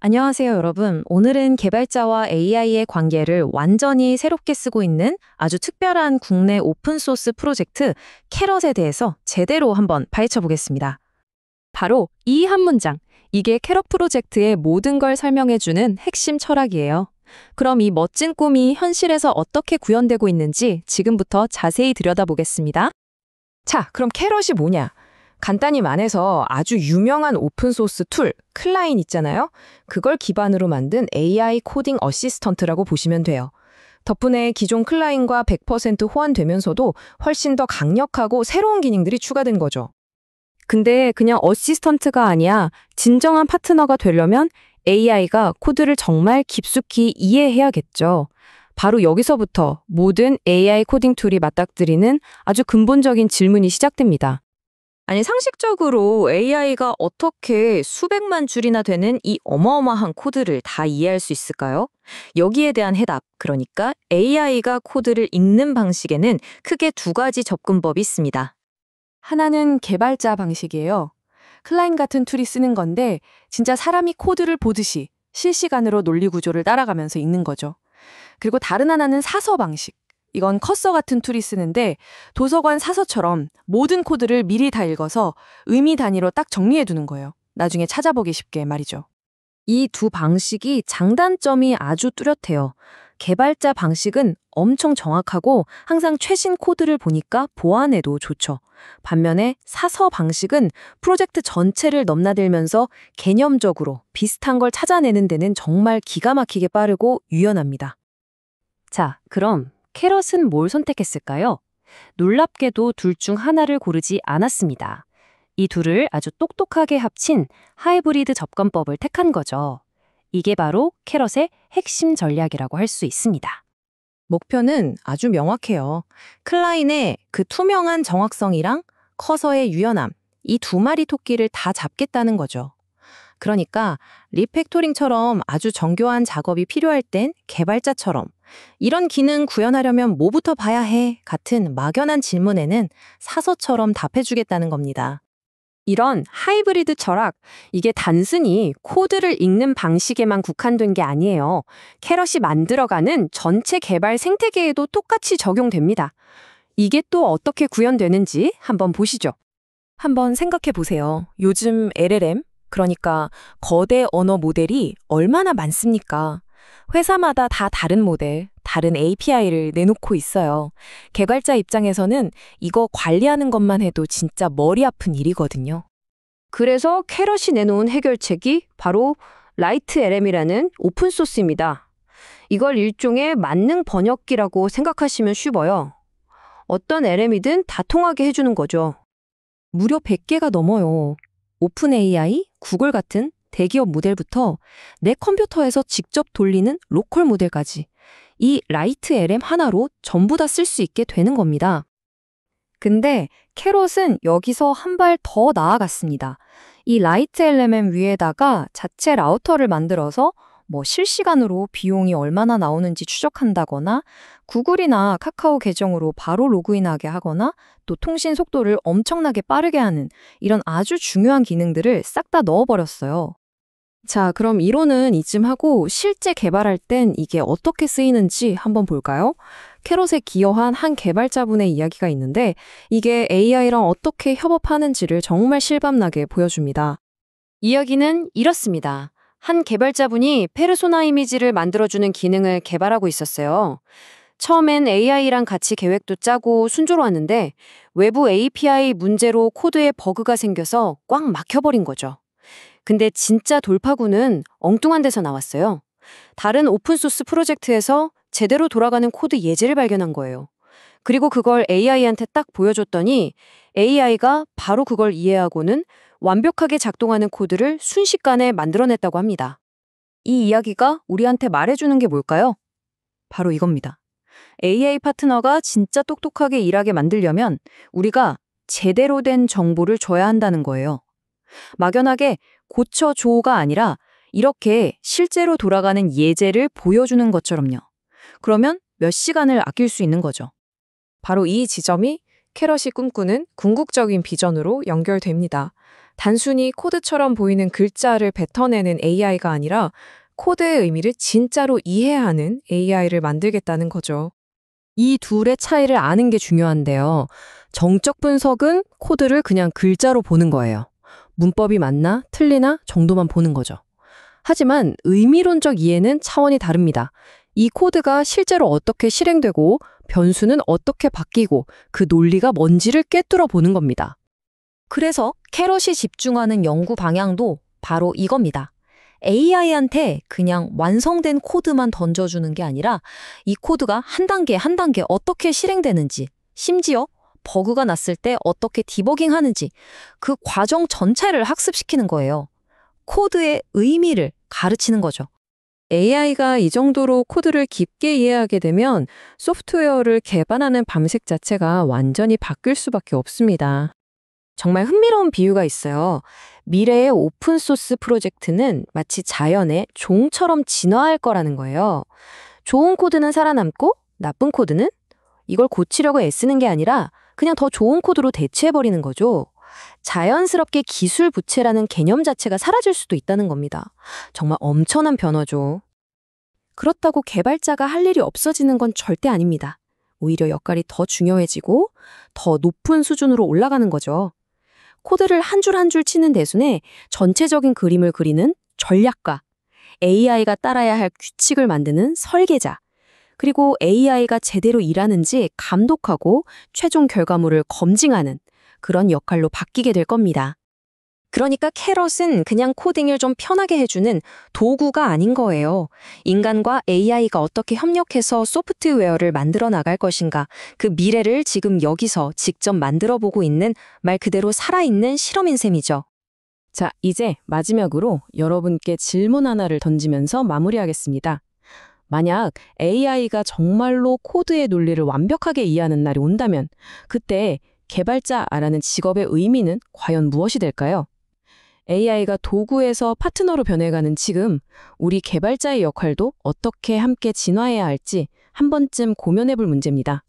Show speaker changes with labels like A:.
A: 안녕하세요, 여러분. 오늘은 개발자와 AI의 관계를 완전히 새롭게 쓰고 있는 아주 특별한 국내 오픈소스 프로젝트 캐럿에 대해서 제대로 한번 파헤쳐 보겠습니다.
B: 바로 이 한 문장. 이게 캐럿 프로젝트의 모든 걸 설명해주는 핵심 철학이에요. 그럼 이 멋진 꿈이 현실에서 어떻게 구현되고 있는지 지금부터 자세히 들여다보겠습니다.
A: 자, 그럼 캐럿이 뭐냐? 간단히 말해서 아주 유명한 오픈소스 툴, 클라인 있잖아요. 그걸 기반으로 만든 AI 코딩 어시스턴트라고 보시면 돼요. 덕분에 기존 클라인과 100% 호환되면서도 훨씬 더 강력하고 새로운 기능들이 추가된 거죠.
B: 근데 그냥 어시스턴트가 아니야. 진정한 파트너가 되려면 AI가 코드를 정말 깊숙이 이해해야겠죠. 바로 여기서부터 모든 AI 코딩 툴이 맞닥뜨리는 아주 근본적인 질문이 시작됩니다.
A: 아니, 상식적으로 AI가 어떻게 수백만 줄이나 되는 이 어마어마한 코드를 다 이해할 수 있을까요? 여기에 대한 해답, 그러니까 AI가 코드를 읽는 방식에는 크게 두 가지 접근법이 있습니다.
B: 하나는 개발자 방식이에요. 클라인 같은 툴이 쓰는 건데 진짜 사람이 코드를 보듯이 실시간으로 논리 구조를 따라가면서 읽는 거죠. 그리고 다른 하나는 사서 방식. 이건 커서 같은 툴이 쓰는데 도서관 사서처럼 모든 코드를 미리 다 읽어서 의미 단위로 딱 정리해 두는 거예요. 나중에 찾아보기 쉽게 말이죠.
A: 이 두 방식이 장단점이 아주 뚜렷해요. 개발자 방식은 엄청 정확하고 항상 최신 코드를 보니까 보완해도 좋죠. 반면에 사서 방식은 프로젝트 전체를 넘나들면서 개념적으로 비슷한 걸 찾아내는 데는 정말 기가 막히게 빠르고 유연합니다. 자, 그럼 캐럿은 뭘 선택했을까요? 놀랍게도 둘 중 하나를 고르지 않았습니다. 이 둘을 아주 똑똑하게 합친 하이브리드 접근법을 택한 거죠. 이게 바로 캐럿의 핵심 전략이라고 할 수 있습니다. 목표는 아주 명확해요. 클라인의 그 투명한 정확성이랑 커서의 유연함, 이 두 마리 토끼를 다 잡겠다는 거죠. 그러니까 리팩토링처럼 아주 정교한 작업이 필요할 땐 개발자처럼 이런 기능 구현하려면 뭐부터 봐야 해? 같은 막연한 질문에는 사서처럼 답해주겠다는 겁니다. 이런 하이브리드 철학, 이게 단순히 코드를 읽는 방식에만 국한된 게 아니에요. 캐럿이 만들어가는 전체 개발 생태계에도 똑같이 적용됩니다. 이게 또 어떻게 구현되는지 한번 보시죠. 한번 생각해 보세요. 요즘 LLM, 그러니까 거대 언어 모델이 얼마나 많습니까? 회사마다 다 다른 모델, 다른 API를 내놓고 있어요. 개발자 입장에서는 이거 관리하는 것만 해도 진짜 머리 아픈 일이거든요. 그래서 캐럿이 내놓은 해결책이 바로 라이트 LM이라는 오픈소스입니다. 이걸 일종의 만능 번역기라고 생각하시면 쉽어요. 어떤 LM이든 다 통하게 해주는 거죠. 무려 100개가 넘어요. 오픈 AI, 구글 같은 대기업 모델부터 내 컴퓨터에서 직접 돌리는 로컬 모델까지 이 라이트 LM 하나로 전부 다 쓸 수 있게 되는 겁니다. 근데 캐럿은 여기서 한 발 더 나아갔습니다. 이 라이트 LM 위에다가 자체 라우터를 만들어서 실시간으로 비용이 얼마나 나오는지 추적한다거나 구글이나 카카오 계정으로 바로 로그인하게 하거나 또 통신 속도를 엄청나게 빠르게 하는 이런 아주 중요한 기능들을 싹 다 넣어버렸어요. 자, 그럼 이론은 이쯤 하고 실제 개발할 땐 이게 어떻게 쓰이는지 한번 볼까요? 캐럿에 기여한 한 개발자분의 이야기가 있는데 이게 AI랑 어떻게 협업하는지를 정말 실감나게 보여줍니다. 이야기는 이렇습니다. 한 개발자분이 페르소나 이미지를 만들어주는 기능을 개발하고 있었어요. 처음엔 AI랑 같이 계획도 짜고 순조로웠는데 외부 API 문제로 코드에 버그가 생겨서 꽉 막혀버린 거죠. 근데 진짜 돌파구는 엉뚱한 데서 나왔어요. 다른 오픈소스 프로젝트에서 제대로 돌아가는 코드 예제를 발견한 거예요. 그리고 그걸 AI한테 딱 보여줬더니 AI가 바로 그걸 이해하고는 완벽하게 작동하는 코드를 순식간에 만들어냈다고 합니다. 이 이야기가 우리한테 말해주는 게 뭘까요? 바로 이겁니다. AI 파트너가 진짜 똑똑하게 일하게 만들려면 우리가 제대로 된 정보를 줘야 한다는 거예요. 막연하게 고쳐줘가 아니라 이렇게 실제로 돌아가는 예제를 보여주는 것처럼요. 그러면 몇 시간을 아낄 수 있는 거죠. 바로 이 지점이 캐럿이 꿈꾸는 궁극적인 비전으로 연결됩니다. 단순히 코드처럼 보이는 글자를 뱉어내는 AI가 아니라 코드의 의미를 진짜로 이해하는 AI를 만들겠다는 거죠. 이 둘의 차이를 아는 게 중요한데요. 정적 분석은 코드를 그냥 글자로 보는 거예요. 문법이 맞나, 틀리나 정도만 보는 거죠. 하지만 의미론적 이해는 차원이 다릅니다. 이 코드가 실제로 어떻게 실행되고 변수는 어떻게 바뀌고 그 논리가 뭔지를 꿰뚫어 보는 겁니다. 그래서 캐럿이 집중하는 연구 방향도 바로 이겁니다. AI한테 그냥 완성된 코드만 던져주는 게 아니라 이 코드가 한 단계 한 단계 어떻게 실행되는지, 심지어 버그가 났을 때 어떻게 디버깅하는지 그 과정 전체를 학습시키는 거예요. 코드의 의미를 가르치는 거죠. AI가 이 정도로 코드를 깊게 이해하게 되면 소프트웨어를 개발하는 방식 자체가 완전히 바뀔 수밖에 없습니다. 정말 흥미로운 비유가 있어요. 미래의 오픈소스 프로젝트는 마치 자연의 종처럼 진화할 거라는 거예요. 좋은 코드는 살아남고 나쁜 코드는 이걸 고치려고 애쓰는 게 아니라 그냥 더 좋은 코드로 대체해버리는 거죠. 자연스럽게 기술 부채라는 개념 자체가 사라질 수도 있다는 겁니다. 정말 엄청난 변화죠. 그렇다고 개발자가 할 일이 없어지는 건 절대 아닙니다. 오히려 역할이 더 중요해지고 더 높은 수준으로 올라가는 거죠. 코드를 한 줄 한 줄 치는 대신에 전체적인 그림을 그리는 전략가, AI가 따라야 할 규칙을 만드는 설계자, 그리고 AI가 제대로 일하는지 감독하고 최종 결과물을 검증하는 그런 역할로 바뀌게 될 겁니다. 그러니까 캐럿은 그냥 코딩을 좀 편하게 해주는 도구가 아닌 거예요. 인간과 AI가 어떻게 협력해서 소프트웨어를 만들어 나갈 것인가, 그 미래를 지금 여기서 직접 만들어 보고 있는 말 그대로 살아있는 실험인 셈이죠.
B: 자, 이제 마지막으로 여러분께 질문 하나를 던지면서 마무리하겠습니다. 만약 AI가 정말로 코드의 논리를 완벽하게 이해하는 날이 온다면 그때 개발자라는 직업의 의미는 과연 무엇이 될까요? AI가 도구에서 파트너로 변해가는 지금 우리 개발자의 역할도 어떻게 함께 진화해야 할지 한 번쯤 고민해볼 문제입니다.